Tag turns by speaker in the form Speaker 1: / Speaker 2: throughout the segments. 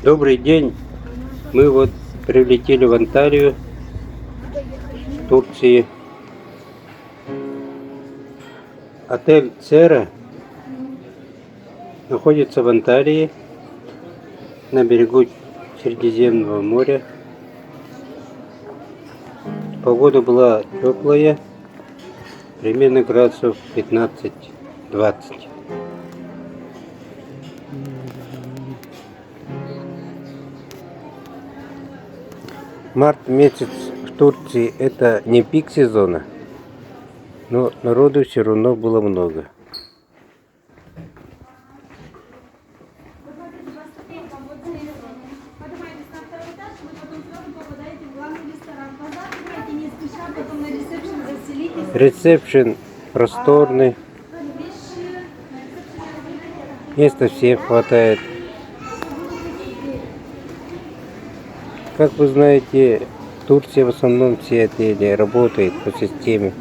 Speaker 1: Добрый день. Мы вот прилетели в Анталию, в Турции. Отель Цера находится в Анталии, на берегу Средиземного моря. Погода была теплая, примерно градусов 15-20. Март месяц в Турции это не пик сезона, но народу все равно было много. Ресепшн просторный, места всем хватает. Как вы знаете, в Турции в основном все отели работают по системе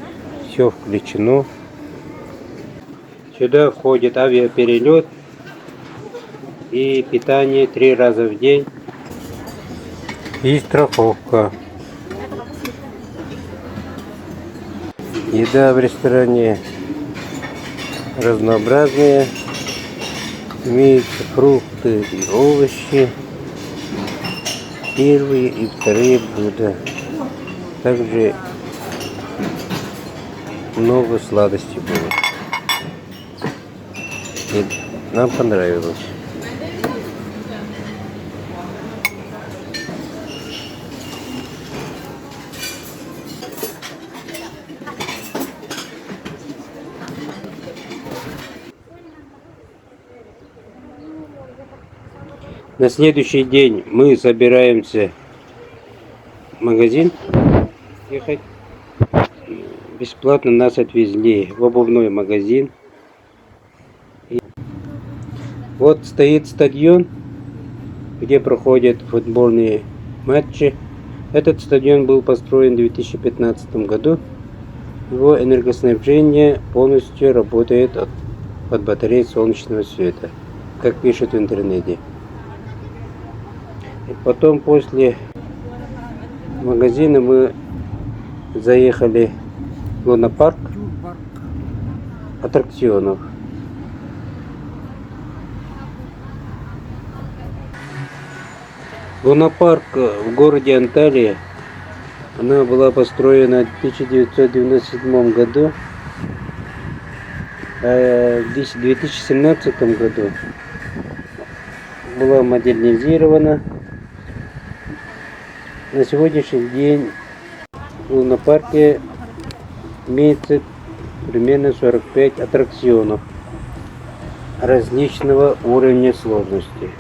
Speaker 1: «все включено». Сюда входит авиаперелет и питание 3 раза в день и страховка. Еда в ресторане разнообразная, имеются фрукты и овощи, первые и вторые блюда. Также много сладостей было. И нам понравилось. На следующий день мы собираемся в магазин ехать. Бесплатно нас отвезли в обувной магазин. Вот стоит стадион, где проходят футбольные матчи. Этот стадион был построен в 2015 году. Его энергоснабжение полностью работает от батареи солнечного света, как пишут в интернете. И потом после магазина мы заехали в лунопарк аттракционов. Лунопарк в городе Анталия, она была построена в 1997 году, а в 2017 году была модернизирована. На сегодняшний день в лунопарке имеется примерно 45 аттракционов различного уровня сложности.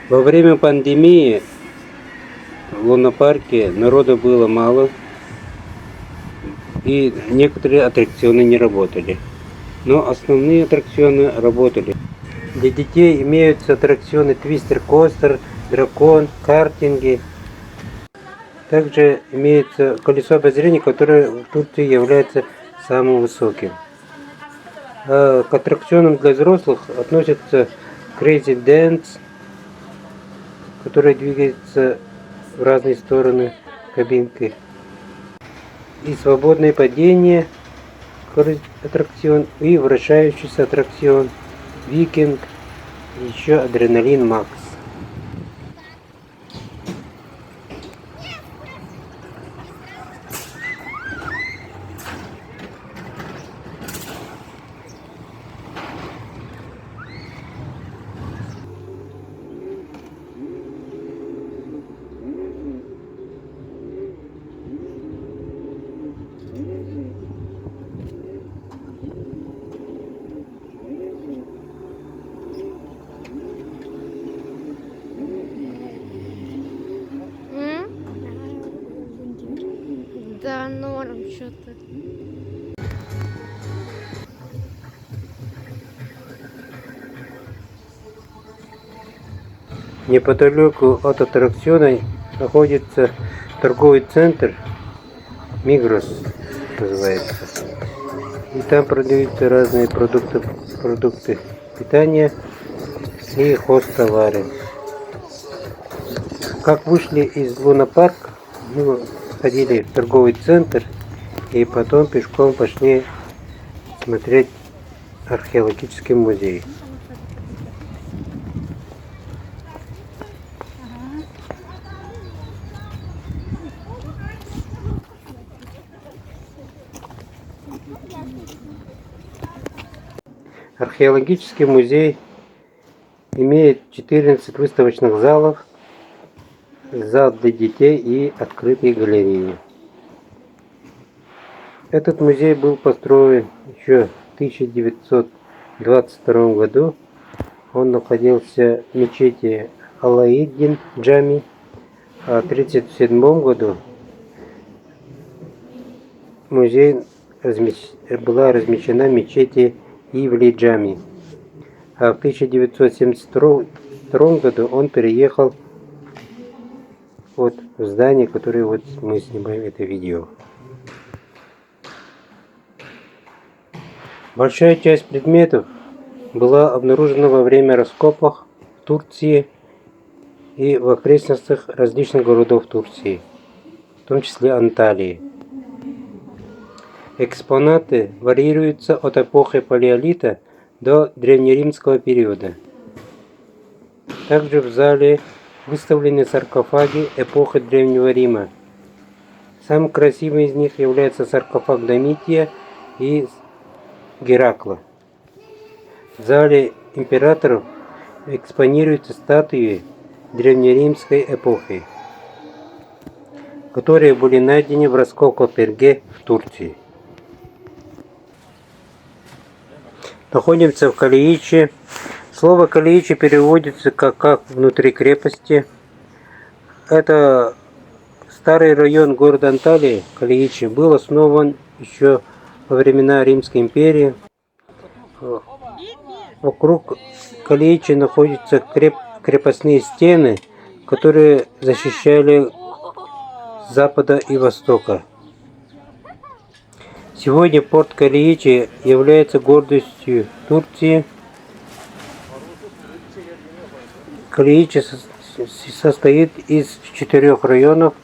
Speaker 1: Во время пандемии в лунопарке народу было мало, и некоторые аттракционы не работали. Но основные аттракционы работали. Для детей имеются аттракционы Твистер Костер, Дракон, картинги. Также имеется колесо обозрения, которое в Турции является самым высоким. А к аттракционам для взрослых относятся Crazy Dance, который двигается в разные стороны кабинкой, и свободное падение аттракцион, и вращающийся аттракцион Викинг, еще Адреналин Макс.
Speaker 2: Да, норм что-то.
Speaker 1: Неподалеку от аттракциона находится торговый центр Мигрос, называется. И там продаются разные продукты питания и хозтовары. Как вышли из лунопарка, мы сходили в торговый центр и потом пешком пошли смотреть археологический музей. Археологический музей имеет 14 выставочных залов, зал для детей и открытые галереи. Этот музей был построен еще в 1922 году. Он находился в мечети Алаиддин Джами, а в 1937 году музей была размещена в мечети Ивли Джами. А в 1972 году он переехал в здание, которое мы снимаем это видео. Большая часть предметов была обнаружена во время раскопок в Турции и в окрестностях различных городов Турции, в том числе Анталии. Экспонаты варьируются от эпохи палеолита до древнеримского периода. Также в зале выставлены саркофаги эпохи Древнего Рима. Самым красивым из них является саркофаг Домития и Геракла. В зале императоров экспонируются статуи древнеримской эпохи, которые были найдены в раскопках Перге в Турции. Находимся в Калииче. Слово Калииче переводится как внутри крепости. Это старый район города Анталии, Калииче, был основан еще во времена Римской империи. Вокруг Калиичи находятся крепостные стены, которые защищали с запада и востока. Сегодня порт Калиичи является гордостью Турции. Калиичи состоит из 4 районов: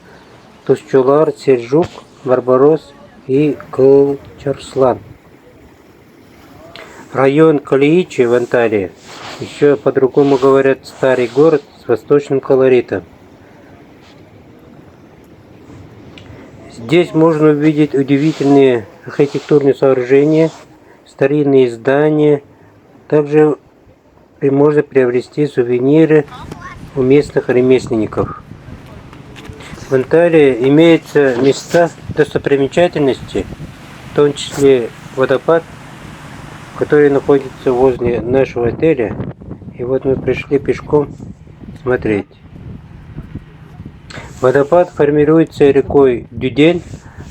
Speaker 1: Тушчулар, Сельджук, Барбарос и Кылчарслан. Район Калиичи в Анталии, еще по-другому говорят старый город с восточным колоритом. Здесь можно увидеть удивительные архитектурные сооружения, старинные здания. Также можно приобрести сувениры у местных ремесленников. В Анталии имеются места достопримечательности, в том числе водопад, который находится возле нашего отеля. И вот мы пришли пешком смотреть. Водопад формируется рекой Дюдень,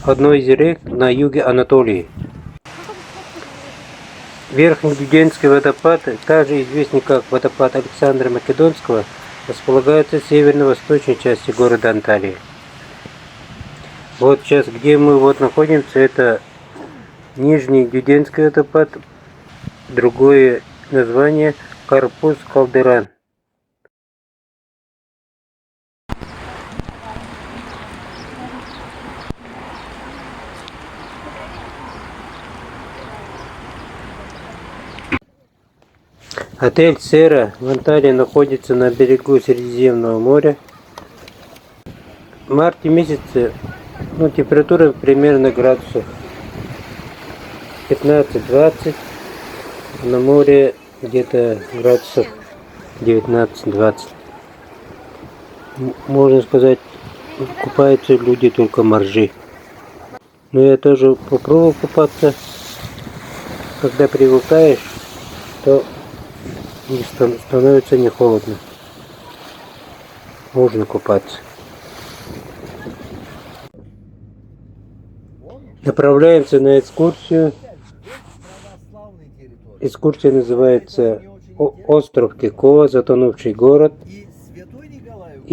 Speaker 1: одной из рек на юге Анатолии. Верхний Дюденский водопад, также известный как водопад Александра Македонского, располагается в северно-восточной части города Анталии. Вот сейчас, где мы находимся, это Нижний Дюденский водопад, другое название Карпус Калдеран. Отель Сера в Анталии находится на берегу Средиземного моря. В марте месяце температура примерно градусов 15-20, на море где-то градусов 19-20. Можно сказать, купаются люди только моржи. Но я тоже попробовал купаться. Когда привыкаешь, то становится не холодно. Можно купаться. Направляемся на экскурсию. Экскурсия называется «Остров Кекова. Затонувший город».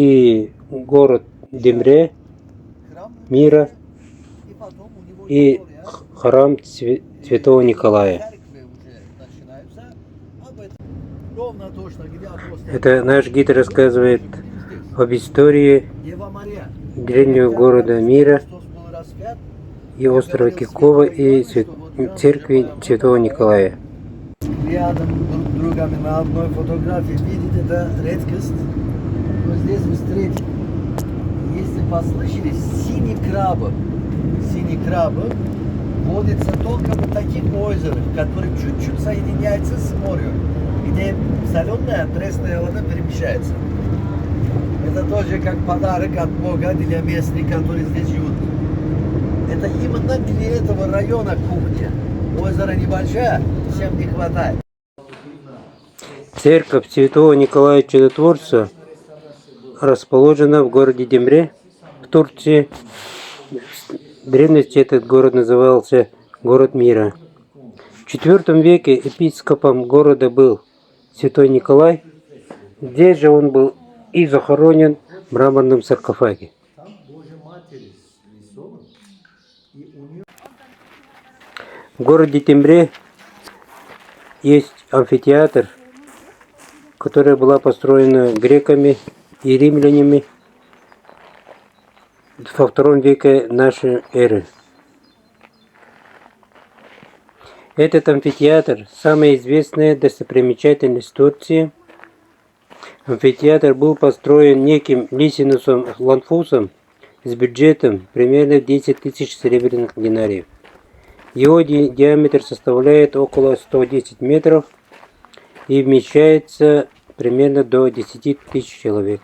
Speaker 1: и город Демре, мира, и храм Святого Николая. Это наш гид рассказывает об истории древнего города мира и острова Кикова и церкви Святого Николая.
Speaker 2: Рядом друг с другом на одной фотографии видит это редкость. Но здесь вы встретите, если послышались, синие крабы водятся только в таких озерах, которые чуть-чуть соединяются с морем, где соленая, пресная вода перемещается. Это тоже как подарок от Бога для местных, которые здесь живут. Это именно для этого района кухня. Озеро небольшое, всем не хватает.
Speaker 1: Церковь Святого Николая Чудотворца расположена в городе Демре, в Турции. В древности этот город назывался город мира. В IV веке епископом города был Святой Николай. Здесь же он был и захоронен в мраморном саркофаге. В городе Демре есть амфитеатр, которая была построена греками и римлянами во II веке нашей эры. Этот амфитеатр – самая известная достопримечательность Турции. Амфитеатр был построен неким Лисинусом Ланфусом с бюджетом примерно 10 тысяч серебряных динариев. Его диаметр составляет около 110 метров и вмещается примерно до 10 тысяч человек.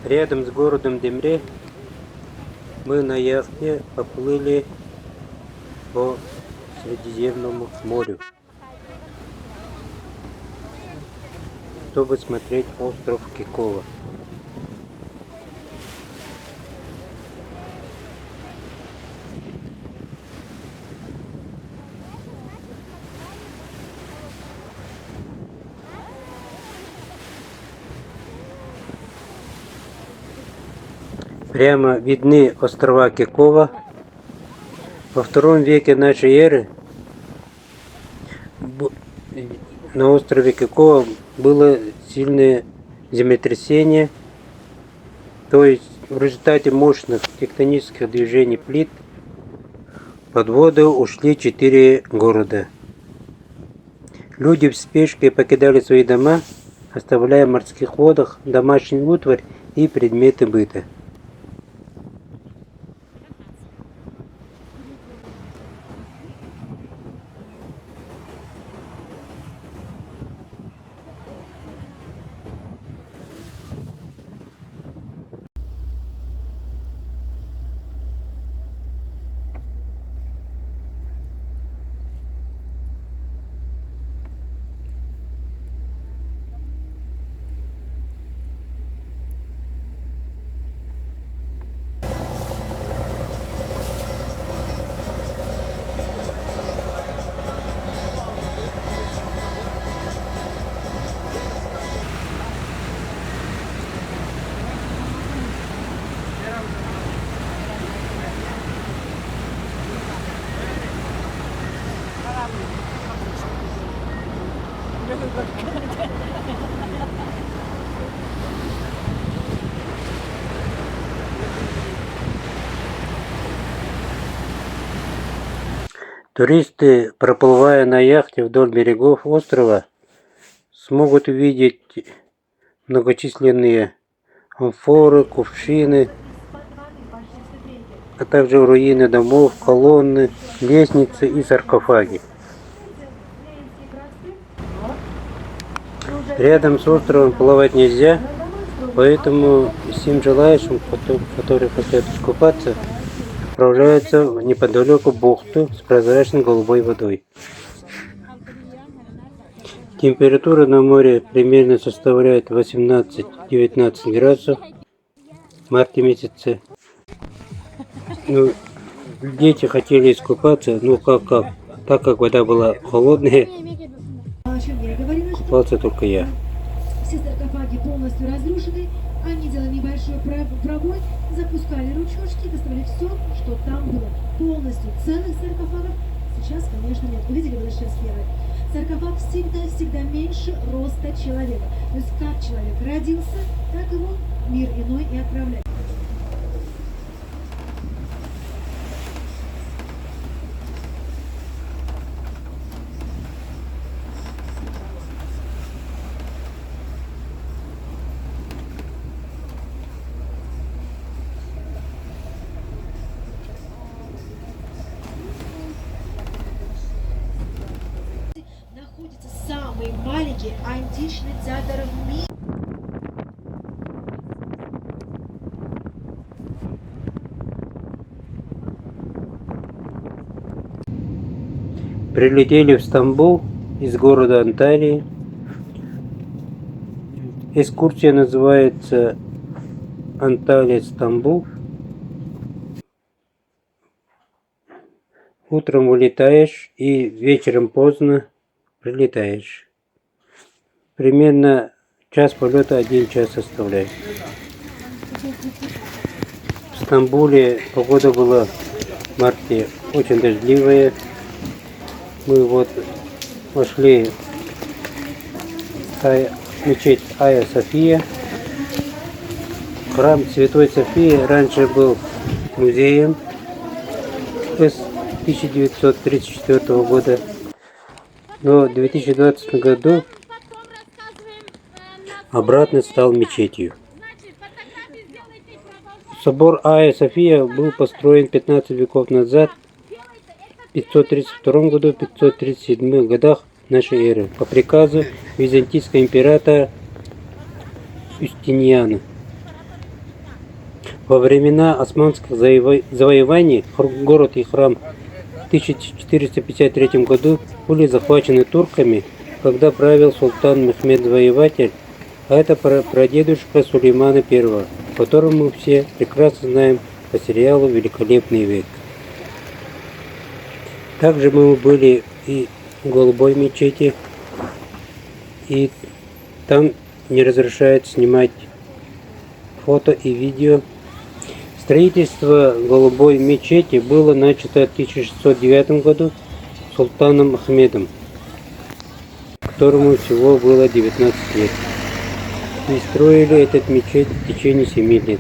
Speaker 1: Рядом с городом Демре мы на яхте поплыли по Средиземному морю, чтобы смотреть остров Кикова. Прямо видны острова Кикова. Во II веке нашей эры на острове Кикова было сильное землетрясение, то есть в результате мощных тектонических движений плит под воду ушли 4 города. Люди в спешке покидали свои дома, оставляя в морских водах домашнюю утварь и предметы быта. Туристы, проплывая на яхте вдоль берегов острова, смогут увидеть многочисленные амфоры, кувшины, а также руины домов, колонны, лестницы и саркофаги. Рядом с островом плавать нельзя, поэтому всем желающим, которые хотят искупаться, отправляются неподалеку бухту с прозрачной голубой водой. Температура на море примерно составляет 18-19 градусов в марте месяце. Дети хотели искупаться, так как вода была холодная, купался только я.
Speaker 3: Все саркофаги полностью разрушены, они делали небольшой пробой, запускали ручушки, доставали все, что там было. Полностью целых саркофагов сейчас, конечно, нет. Увидели большие сферы? Саркофаг всегда меньше роста человека. То есть как человек родился, так его в мир иной и отправляет. Находится самый маленький античный театр в мире.
Speaker 1: Прилетели в Стамбул из города Анталии. Экскурсия называется Анталия-Стамбул. Утром вылетаешь и вечером поздно прилетаешь. Примерно час полета, 1 час составляет. В Стамбуле погода была в марте очень дождливая. Мы вот вошли в мечеть Айя София. Храм Святой Софии раньше был музеем с 1934 года. Но в 2020 году обратно стал мечетью. Собор Айя София был построен 15 веков назад, в 532 году, 537 годах нашей эры, по приказу византийского императора Юстиниана. Во времена османских завоеваний город и храм в 1453 году были захвачены турками, когда правил султан Мехмед Завоеватель, а это прадедушка Сулеймана I, которого мы все прекрасно знаем по сериалу «Великолепный век». Также мы были и в Голубой мечети, и там не разрешают снимать фото и видео. Строительство Голубой мечети было начато в 1609 году султаном Ахмедом, которому всего было 19 лет. И строили этот мечеть в течение 7 лет.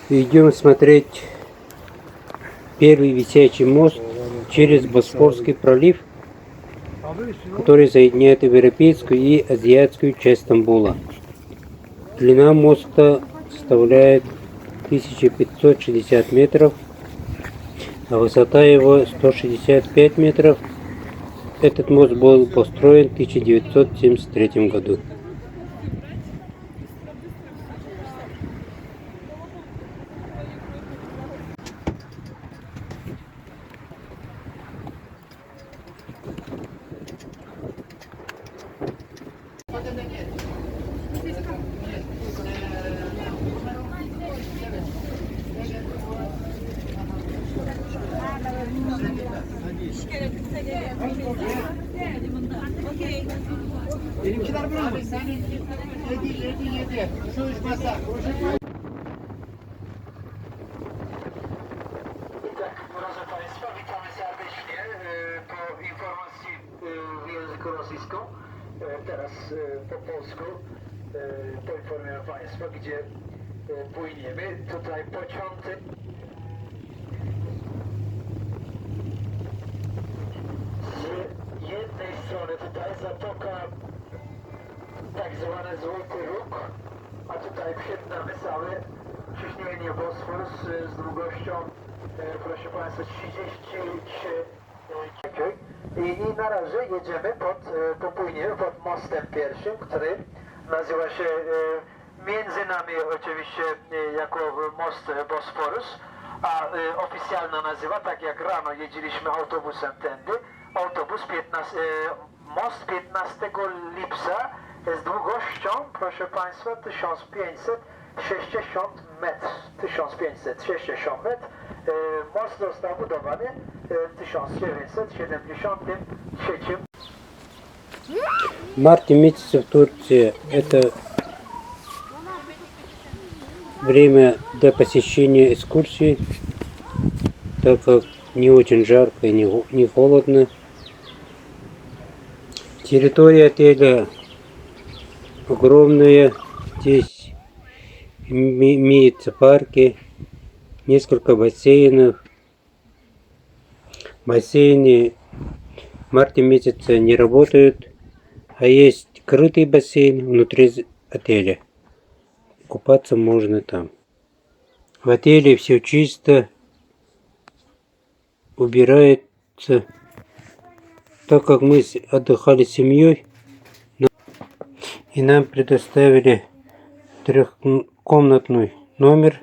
Speaker 1: Идем смотреть первый висячий мост через Босфорский пролив, который соединяет европейскую и азиатскую часть Стамбула. Длина моста составляет 1560 метров, а высота его 165 метров. Этот мост был построен в 1973 году.
Speaker 4: Benimkiler burada mı? Senin 7. Şu üç masa. Proszę Państwa, witamy serdecznie po informacji w języku rosyjskim. Teraz po polsku poinformuję Państwa, gdzie
Speaker 2: płyniemy. Tutaj początek. Z jednej strony tutaj zatoka tak zwany Złoty Róg, a tutaj przed nami całe ciśnienie Bosforus z długością, proszę Państwa, 33 i na razie jedziemy popłyniemy pod mostem pierwszym, który nazywa się między nami oczywiście jako most Bosforus, a oficjalna nazywa, tak jak rano jeździliśmy autobusem tędy, most 15 lipca z długością, proszę Państwa, 1560 metrów. 1560 metrów. Most został budowany w 1973.
Speaker 1: В марте месяце в Турции это время для посещения экскурсий, так как не очень жарко и не холодно. Территория отеля огромная, здесь имеются парки, несколько бассейнов. Бассейны в марте месяце не работают, а есть крытый бассейн внутри отеля. Купаться можно там. В отеле все чисто, убирается. Так как мы отдыхали с семьей, и нам предоставили трехкомнатный номер.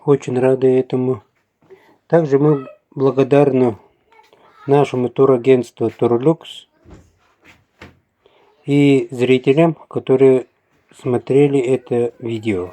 Speaker 1: Очень рады этому. Также мы благодарны нашему турагентству Турлюкс и зрителям, которые смотрели это видео.